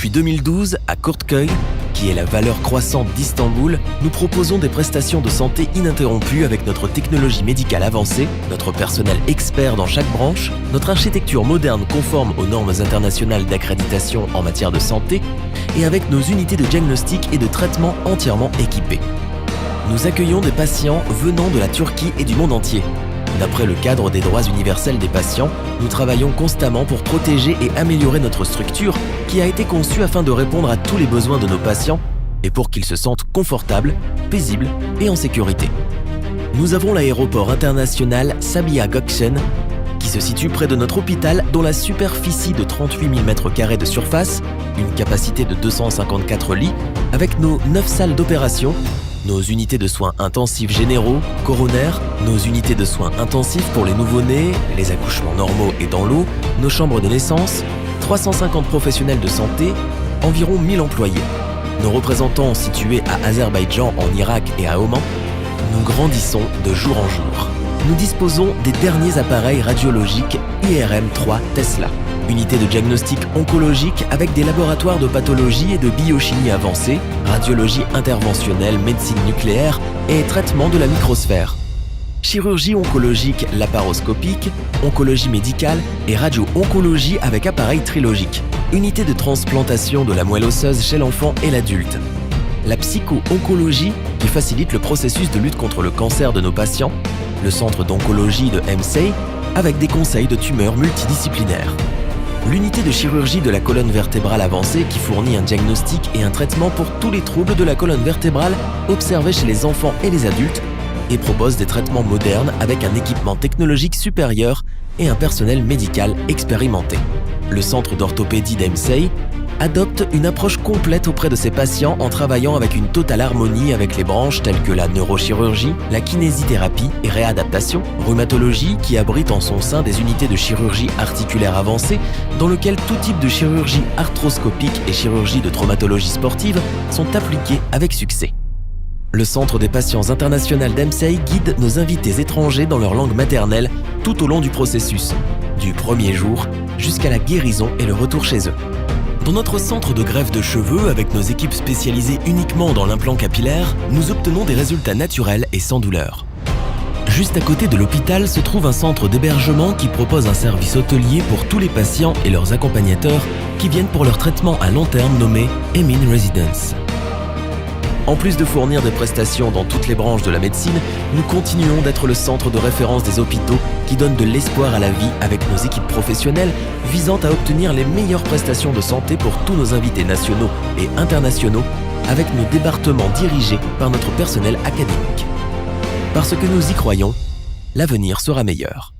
Depuis 2012, à Kurtköy, qui est la valeur croissante d'Istanbul, nous proposons des prestations de santé ininterrompues avec notre technologie médicale avancée, notre personnel expert dans chaque branche, notre architecture moderne conforme aux normes internationales d'accréditation en matière de santé et avec nos unités de diagnostic et de traitement entièrement équipées. Nous accueillons des patients venant de la Turquie et du monde entier. D'après le cadre des droits universels des patients, nous travaillons constamment pour protéger et améliorer notre structure qui a été conçue afin de répondre à tous les besoins de nos patients et pour qu'ils se sentent confortables, paisibles et en sécurité. Nous avons l'aéroport international Sabiha Gökçen qui se situe près de notre hôpital dont la superficie de 38 000 m² de surface, une capacité de 254 lits avec nos 9 salles d'opération, nos unités de soins intensifs généraux, coronaires, nos unités de soins intensifs pour les nouveau-nés, les accouchements normaux et dans l'eau, nos chambres de naissance, 350 professionnels de santé, environ 1000 employés. Nos représentants situés à Azerbaïdjan, en Irak et à Oman, nous grandissons de jour en jour. Nous disposons des derniers appareils radiologiques IRM3 Tesla, unité de diagnostic oncologique avec des laboratoires de pathologie et de biochimie avancée, radiologie interventionnelle, médecine nucléaire et traitement de la microsphère. Chirurgie oncologique laparoscopique, oncologie médicale et radio-oncologie avec appareil trilogique, unité de transplantation de la moelle osseuse chez l'enfant et l'adulte. La psycho-oncologie qui facilite le processus de lutte contre le cancer de nos patients, le centre d'oncologie de MSEI avec des conseils de tumeurs multidisciplinaires. L'unité de chirurgie de la colonne vertébrale avancée qui fournit un diagnostic et un traitement pour tous les troubles de la colonne vertébrale observés chez les enfants et les adultes et propose des traitements modernes avec un équipement technologique supérieur et un personnel médical expérimenté. Le centre d'orthopédie d'MSEI adopte une approche complète auprès de ses patients en travaillant avec une totale harmonie avec les branches telles que la neurochirurgie, la kinésithérapie et réadaptation, rhumatologie qui abrite en son sein des unités de chirurgie articulaire avancée dans lesquelles tout type de chirurgie arthroscopique et chirurgie de traumatologie sportive sont appliquées avec succès. Le Centre des patients international d'MSEI guide nos invités étrangers dans leur langue maternelle tout au long du processus, du premier jour jusqu'à la guérison et le retour chez eux. Dans notre centre de greffe de cheveux, avec nos équipes spécialisées uniquement dans l'implant capillaire, nous obtenons des résultats naturels et sans douleur. Juste à côté de l'hôpital se trouve un centre d'hébergement qui propose un service hôtelier pour tous les patients et leurs accompagnateurs qui viennent pour leur traitement à long terme nommé Emin Residence. En plus de fournir des prestations dans toutes les branches de la médecine, nous continuons d'être le centre de référence des hôpitaux qui donne de l'espoir à la vie avec nos équipes professionnelles visant à obtenir les meilleures prestations de santé pour tous nos invités nationaux et internationaux avec nos départements dirigés par notre personnel académique. Parce que nous y croyons, l'avenir sera meilleur.